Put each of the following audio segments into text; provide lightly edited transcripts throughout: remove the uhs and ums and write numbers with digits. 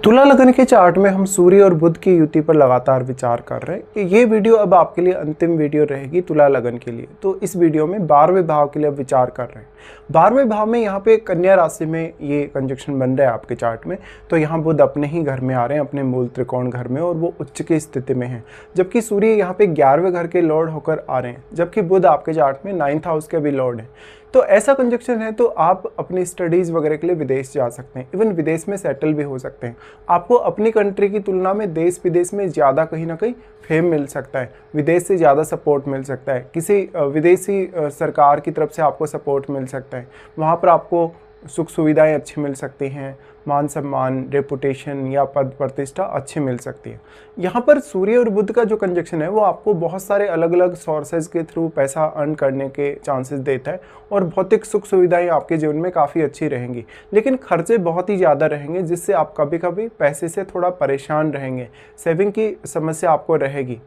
तुला लगन के चार्ट में हम सूर्य और बुध की युति पर लगातार विचार कर रहे हैं कि ये वीडियो अब आपके लिए अंतिम वीडियो रहेगी तुला लगन के लिए। तो इस वीडियो में 12वें भाव के लिए अब विचार कर रहे हैं। 12वें भाव में यहाँ पे कन्या राशि में ये कंजक्शन बन रहा है आपके चार्ट में। तो यहाँ बुध अपने ही घर में आ रहे हैं, अपने मूल त्रिकोण घर में, और वो उच्च की स्थिति में है। जबकि सूर्य यहाँ पे 11वें घर के लॉर्ड होकर आ रहे हैं, जबकि बुध आपके चार्ट में 9th हाउस के भी लॉर्ड हैं। तो ऐसा कंजक्शन है तो आप अपनी स्टडीज़ वगैरह के लिए विदेश जा सकते हैं, इवन विदेश में सेटल भी हो सकते हैं। आपको अपनी कंट्री की तुलना में देश विदेश में ज़्यादा कहीं ना कहीं फेम मिल सकता है, विदेश से ज़्यादा सपोर्ट मिल सकता है, किसी विदेशी सरकार की तरफ से आपको सपोर्ट मिल सकता है। वहाँ पर आपको सुख सुविधाएं अच्छी मिल सकती हैं, मान सम्मान, रेपुटेशन या पद प्रतिष्ठा अच्छी मिल सकती है। यहाँ पर सूर्य और बुध का जो कंजक्शन है वो आपको बहुत सारे अलग अलग सोर्सेज के थ्रू पैसा अर्न करने के चांसेस देता है, और भौतिक सुख सुविधाएं आपके जीवन में काफ़ी अच्छी रहेंगी। लेकिन खर्चे बहुत ही ज़्यादा रहेंगे, जिससे आप कभी कभी पैसे से थोड़ा परेशान रहेंगे, सेविंग की समस्या आपको रहेगी।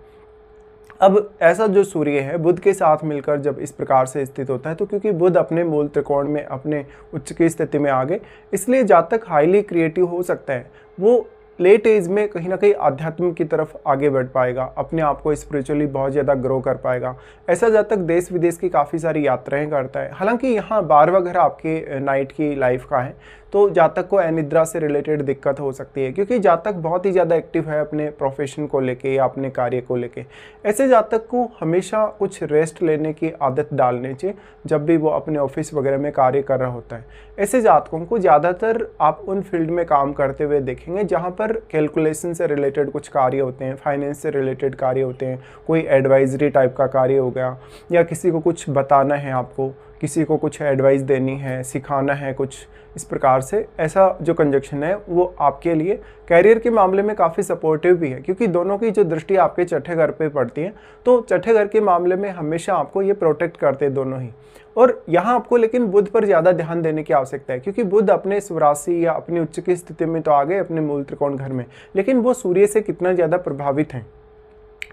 अब ऐसा जो सूर्य है बुध के साथ मिलकर जब इस प्रकार से स्थित होता है, तो क्योंकि बुध अपने मूल त्रिकोण में अपने उच्च की स्थिति में आ गए, इसलिए जातक हाईली क्रिएटिव हो सकता है। वो लेट एज में कहीं ना कहीं आध्यात्म की तरफ आगे बढ़ पाएगा, अपने आप को स्पिरिचुअली बहुत ज़्यादा ग्रो कर पाएगा। ऐसा जातक देश विदेश की काफ़ी सारी यात्राएं करता है। हालांकि यहाँ 12वां घर आपके नाइट की लाइफ का है, तो जातक को अनिद्रा से रिलेटेड दिक्कत हो सकती है, क्योंकि जातक बहुत ही ज़्यादा एक्टिव है अपने प्रोफेशन को लेके या अपने कार्य को लेके। ऐसे जातक को हमेशा कुछ रेस्ट लेने की आदत डालनी चाहिए जब भी वो अपने ऑफिस वगैरह में कार्य कर रहा होता है। ऐसे जातकों को ज़्यादातर आप उन फील्ड में काम करते हुए देखेंगे जहाँ पर कैलकुलेशन से रिलेटेड कुछ कार्य होते हैं, फाइनेंस से रिलेटेड कार्य होते हैं, कोई एडवाइजरी टाइप का कार्य हो गया, या किसी को कुछ बताना है, आपको किसी को कुछ एडवाइस देनी है, सिखाना है कुछ, इस प्रकार से। ऐसा जो कंजक्शन है वो आपके लिए कैरियर के मामले में काफ़ी सपोर्टिव भी है, क्योंकि दोनों की जो दृष्टि आपके छठे घर पे पड़ती है, तो छठे घर के मामले में हमेशा आपको ये प्रोटेक्ट करते हैं दोनों ही। और यहाँ आपको लेकिन बुध पर ज़्यादा ध्यान देने की आवश्यकता है, क्योंकि बुध अपने स्वराशि या अपनी उच्च की स्थिति में तो आ गए अपने मूल त्रिकोण घर में, लेकिन वो सूर्य से कितना ज़्यादा प्रभावित हैं।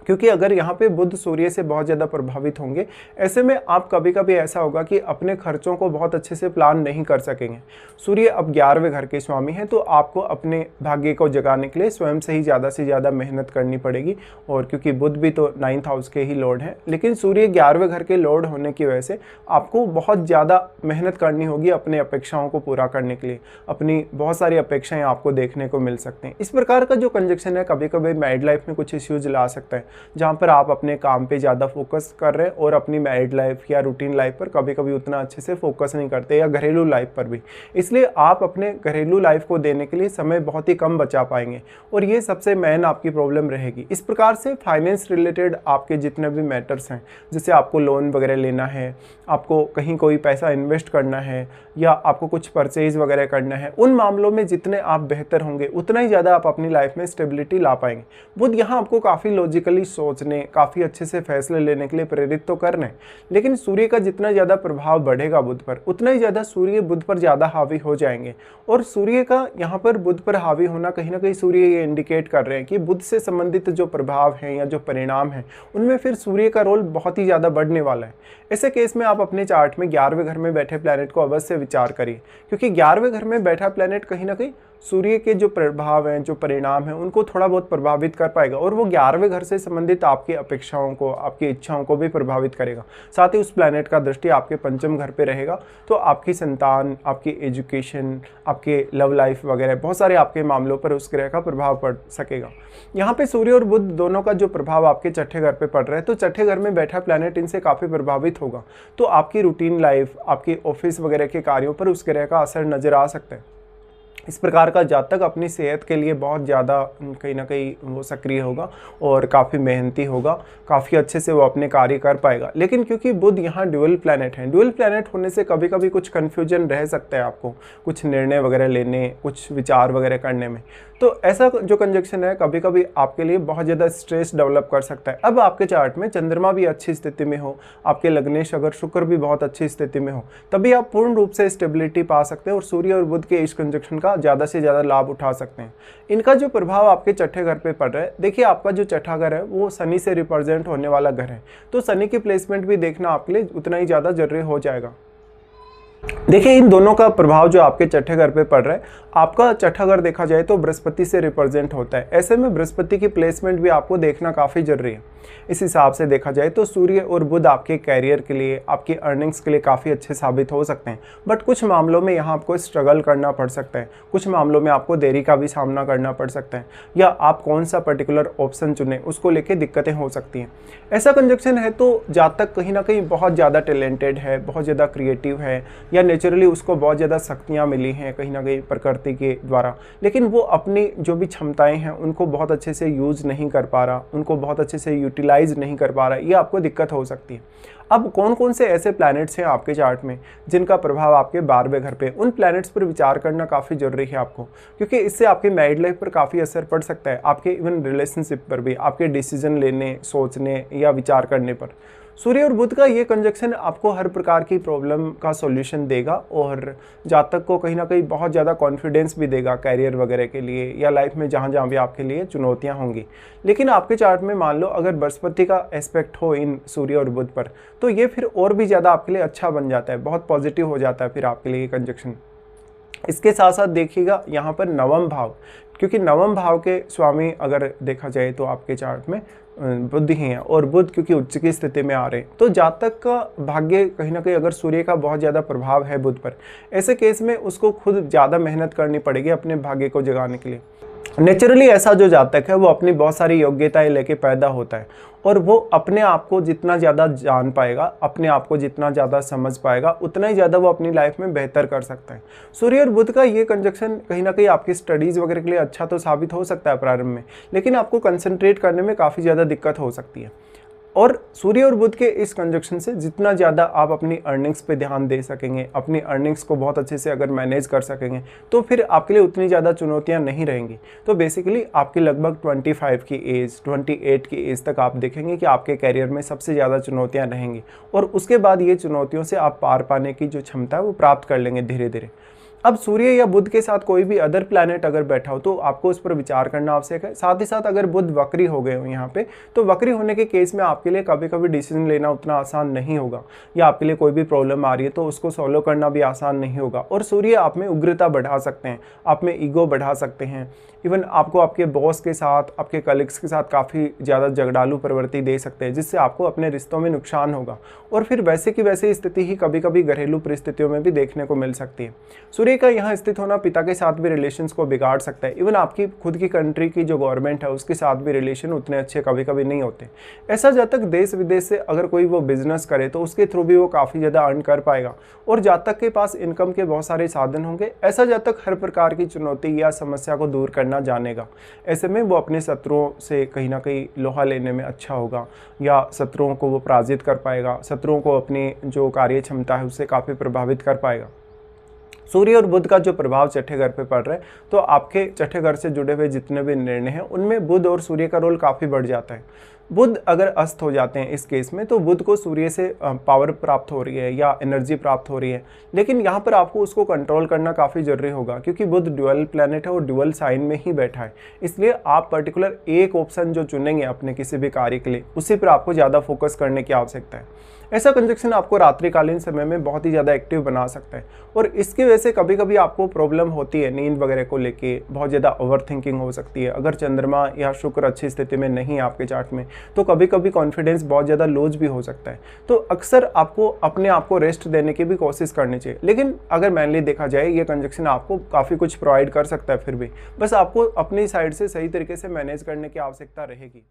क्योंकि अगर यहाँ पे बुध सूर्य से बहुत ज़्यादा प्रभावित होंगे, ऐसे में आप कभी कभी ऐसा होगा कि अपने खर्चों को बहुत अच्छे से प्लान नहीं कर सकेंगे। सूर्य अब 11वें घर के स्वामी हैं, तो आपको अपने भाग्य को जगाने के लिए स्वयं से ज़्यादा मेहनत करनी पड़ेगी। और क्योंकि बुध भी तो 9th हाउस के ही लॉर्ड हैं, लेकिन सूर्य 11वें घर के लॉर्ड होने की वजह से आपको बहुत ज़्यादा मेहनत करनी होगी अपने अपेक्षाओं को पूरा करने के लिए। अपनी बहुत सारी अपेक्षाएँ आपको देखने को मिल सकते हैं। इस प्रकार का जो कंजक्शन है कभी कभी मैरिड लाइफ में कुछ इश्यूज ला सकता है, जहाँ पर आप अपने काम पे ज़्यादा फोकस कर रहे हैं और अपनी मैरिड लाइफ या रूटीन लाइफ पर कभी कभी उतना अच्छे से फोकस नहीं करते, या घरेलू लाइफ पर भी। इसलिए आप अपने घरेलू लाइफ को देने के लिए समय बहुत ही कम बचा पाएंगे, और ये सबसे मेन आपकी प्रॉब्लम रहेगी। इस प्रकार से फाइनेंस रिलेटेड आपके जितने भी मैटर्स हैं, जैसे आपको लोन वगैरह लेना है, आपको कहीं कोई पैसा इन्वेस्ट करना है, या आपको कुछ परचेज वगैरह करना है, उन मामलों में जितने आप बेहतर होंगे उतना ही ज़्यादा आप अपनी लाइफ में स्टेबिलिटी ला पाएंगे। बुध यहाँ आपको काफ़ी लॉजिकली सोचने, काफ़ी अच्छे से फैसले लेने के लिए प्रेरित तो कर रहे हैं, लेकिन सूर्य का जितना ज़्यादा प्रभाव बढ़ेगा बुध पर, उतना ही ज़्यादा सूर्य बुध पर ज़्यादा हावी हो जाएंगे। और सूर्य का यहाँ पर बुध पर हावी होना, कहीं ना कहीं सूर्य ये इंडिकेट कर रहे हैं कि बुध से संबंधित जो प्रभाव हैं या जो परिणाम हैं, उनमें फिर सूर्य का रोल बहुत ही ज़्यादा बढ़ने वाला है। ऐसे केस में आप अपने चार्ट में 11वें घर में बैठे प्लैनेट को अवश्य विचार करिए, क्योंकि 11वें घर में बैठा प्लैनेट कहीं ना कहीं सूर्य के जो प्रभाव हैं, जो परिणाम हैं, उनको थोड़ा बहुत प्रभावित कर पाएगा, और वो 11वें घर से संबंधित आपकी अपेक्षाओं को, आपकी इच्छाओं को भी प्रभावित करेगा। साथ ही उस प्लैनेट का दृष्टि आपके पंचम घर पे रहेगा, तो आपकी संतान, आपकी एजुकेशन, आपके लव लाइफ वगैरह बहुत सारे आपके मामलों पर उस ग्रह का प्रभाव पड़ सकेगा। यहाँ पे सूर्य और बुध दोनों का जो प्रभाव आपके छठे घर पे पड़ रहा है, तो छठे घर में बैठा प्लैनेट इनसे काफ़ी प्रभावित होगा, तो आपकी रूटीन लाइफ, आपकी ऑफिस वगैरह के कार्यों पर उस ग्रह का असर नजर आ सकता है। इस प्रकार का जातक अपनी सेहत के लिए बहुत ज़्यादा कहीं ना कहीं वो सक्रिय होगा और काफ़ी मेहनती होगा, काफ़ी अच्छे से वो अपने कार्य कर पाएगा। लेकिन क्योंकि बुध यहाँ ड्यूअल प्लैनेट हैं, ड्यूअल प्लैनेट होने से कभी कभी कुछ कन्फ्यूजन रह सकता है आपको, कुछ निर्णय वगैरह लेने, कुछ विचार वगैरह करने में। तो ऐसा जो कंजक्शन है कभी कभी आपके लिए बहुत ज़्यादा स्ट्रेस डेवलप कर सकता है। अब आपके चार्ट में चंद्रमा भी अच्छी स्थिति में हो, आपके लग्नेश अगर शुक्र भी बहुत अच्छी स्थिति में हो, तभी आप पूर्ण रूप से स्टेबिलिटी पा सकते हैं और सूर्य और बुध के इस कंजक्शन का ज़्यादा से ज़्यादा लाभ उठा सकते हैं। इनका जो प्रभाव आपके छठे घर पे पड़ रहा है, देखिए आपका जो छठा घर है वो शनि से रिप्रेजेंट होने वाला घर है, तो शनि की प्लेसमेंट भी देखना आपके लिए उतना ही ज़्यादा जरूरी हो जाएगा। देखिए, इन दोनों का प्रभाव जो आपके छठे घर पे पड़ रहा है, आपका छठा घर देखा जाए तो बृहस्पति से रिप्रेजेंट होता है। ऐसे में बृहस्पति की प्लेसमेंट भी आपको देखना काफ़ी जरूरी है। इस हिसाब से देखा जाए तो सूर्य और बुध आपके कैरियर के लिए, आपकी अर्निंग्स के लिए काफ़ी अच्छे साबित हो सकते हैं, बट कुछ मामलों में यहाँ आपको स्ट्रगल करना पड़ सकता है। कुछ मामलों में आपको देरी का भी सामना करना पड़ सकता है, या आप कौन सा पर्टिकुलर ऑप्शन चुने उसको लेके दिक्कतें हो सकती हैं। ऐसा कंजक्शन है तो जातक कहीं ना कहीं बहुत ज़्यादा टैलेंटेड है, बहुत ज़्यादा क्रिएटिव है, या नेचुरली उसको बहुत ज़्यादा शक्तियाँ मिली हैं कहीं ना कहीं प्रकृति के द्वारा, लेकिन वो अपनी जो भी क्षमताएं हैं उनको बहुत अच्छे से यूज़ नहीं कर पा रहा, उनको बहुत अच्छे से यूटिलाइज नहीं कर पा रहा, ये आपको दिक्कत हो सकती है। अब कौन कौन से ऐसे प्लैनेट्स हैं आपके चार्ट में जिनका प्रभाव आपके 12वें घर पे, उन प्लैनेट्स पर विचार करना काफ़ी जरूरी है आपको, क्योंकि इससे आपके मैरिड लाइफ पर काफ़ी असर पड़ सकता है, आपके इवन रिलेशनशिप पर भी, आपके डिसीजन लेने, सोचने या विचार करने पर। सूर्य और बुध का ये कंजक्शन आपको हर प्रकार की प्रॉब्लम का सॉल्यूशन देगा, और जातक को कहीं ना कहीं बहुत ज़्यादा कॉन्फिडेंस भी देगा कैरियर वगैरह के लिए, या लाइफ में जहाँ जहाँ भी आपके लिए चुनौतियाँ होंगी। लेकिन आपके चार्ट में मान लो अगर बृहस्पति का एस्पेक्ट हो इन सूर्य और बुध पर, तो ये फिर और भी ज़्यादा आपके लिए अच्छा बन जाता है, बहुत पॉजिटिव हो जाता है फिर आपके लिए ये कंजक्शन। इसके साथ साथ देखिएगा यहाँ पर नवम भाव, क्योंकि नवम भाव के स्वामी अगर देखा जाए तो आपके चार्ट में बुध ही हैं, और बुध क्योंकि उच्च की स्थिति में आ रहे हैं, तो जातक का भाग्य कहीं ना कहीं अगर सूर्य का बहुत ज़्यादा प्रभाव है बुध पर, ऐसे केस में उसको खुद ज़्यादा मेहनत करनी पड़ेगी अपने भाग्य को जगाने के लिए। नेचुरली ऐसा जो जातक है वो अपनी बहुत सारी योग्यताएं लेके पैदा होता है, और वो अपने आप को जितना ज़्यादा जान पाएगा, अपने आप को जितना ज़्यादा समझ पाएगा, उतना ही ज़्यादा वो अपनी लाइफ में बेहतर कर सकता है। सूर्य और बुध का ये कंजक्शन कहीं ना कहीं आपकी स्टडीज़ वगैरह के लिए अच्छा तो साबित हो सकता है प्रारंभ में, लेकिन आपको कंसंट्रेट करने में काफ़ी ज़्यादा दिक्कत हो सकती है। और सूर्य और बुध के इस कंजक्शन से जितना ज़्यादा आप अपनी अर्निंग्स पे ध्यान दे सकेंगे, अपनी अर्निंग्स को बहुत अच्छे से अगर मैनेज कर सकेंगे, तो फिर आपके लिए उतनी ज़्यादा चुनौतियां नहीं रहेंगी। तो बेसिकली आपकी लगभग 25 की एज, 28 की एज तक आप देखेंगे कि आपके कैरियर में सबसे ज़्यादा चुनौतियाँ रहेंगी, और उसके बाद ये चुनौतियों से आप पार पाने की जो क्षमता है वो प्राप्त कर लेंगे धीरे धीरे। अब सूर्य या बुध के साथ कोई भी अदर प्लैनेट अगर बैठा हो तो आपको उस पर विचार करना आवश्यक है। साथ ही साथ अगर बुध वक्री हो गए हो यहाँ पे, तो वक्री होने के केस में आपके लिए कभी कभी डिसीजन लेना उतना आसान नहीं होगा, या आपके लिए कोई भी प्रॉब्लम आ रही है तो उसको सॉल्व करना भी आसान नहीं होगा। और सूर्य आप में उग्रता बढ़ा सकते हैं, आप में ईगो बढ़ा सकते हैं, इवन आपको आपके बॉस के साथ, आपके कलीग्स के साथ काफ़ी ज़्यादा झगड़ालू प्रवृत्ति दे सकते हैं, जिससे आपको अपने रिश्तों में नुकसान होगा, और फिर वैसे की वैसे स्थिति ही कभी कभी घरेलू परिस्थितियों में भी देखने को मिल सकती है। सूर्य का यहाँ स्थित होना पिता के साथ भी रिलेशंस को बिगाड़ सकता है, इवन आपकी खुद की कंट्री की जो गवर्नमेंट है उसके साथ भी रिलेशन उतने अच्छे कभी कभी नहीं होते। ऐसा जब तक देश विदेश से अगर कोई वो बिजनेस करे तो उसके थ्रू भी वो काफ़ी ज़्यादा अर्न कर पाएगा, और जब तक के पास इनकम के बहुत सारे साधन होंगे, ऐसा जब तक हर प्रकार की चुनौती या समस्या को दूर करना जानेगा, ऐसे में वो अपने शत्रुओं से कहीं ना कहीं लोहा लेने में अच्छा होगा, या शत्रुओं को वो पराजित कर पाएगा, शत्रुओं को अपनी जो कार्य क्षमता है उससे काफ़ी प्रभावित कर पाएगा। सूर्य और बुध का जो प्रभाव छठे घर पे पड़ रहा है, तो आपके छठे घर से जुड़े हुए जितने भी निर्णय हैं उनमें बुध और सूर्य का रोल काफ़ी बढ़ जाता है। बुध अगर अस्त हो जाते हैं इस केस में, तो बुध को सूर्य से पावर प्राप्त हो रही है या एनर्जी प्राप्त हो रही है, लेकिन यहाँ पर आपको उसको कंट्रोल करना काफ़ी जरूरी होगा, क्योंकि बुध ड्यूअल प्लैनेट है और ड्यूअल साइन में ही बैठा है। इसलिए आप पर्टिकुलर एक ऑप्शन जो चुनेंगे अपने किसी भी कार्य के लिए, उसी पर आपको ज़्यादा फोकस करने की आवश्यकता है। ऐसा कंजक्शन आपको रात्रिकालीन समय में बहुत ही ज़्यादा एक्टिव बना सकता है, और इसकी वजह से कभी कभी आपको प्रॉब्लम होती है नींद वगैरह को लेके, बहुत ज़्यादा ओवर थिंकिंग हो सकती है। अगर चंद्रमा या शुक्र अच्छी स्थिति में नहीं है आपके चार्ट में, तो कभी कभी कॉन्फिडेंस बहुत ज़्यादा लूज भी हो सकता है। तो अक्सर आपको अपने आप को रेस्ट देने की भी कोशिश करनी चाहिए, लेकिन अगर मैनली देखा जाए ये कंजक्शन आपको काफ़ी कुछ प्रोवाइड कर सकता है, फिर भी बस आपको अपनी साइड से सही तरीके से मैनेज करने की आवश्यकता रहेगी।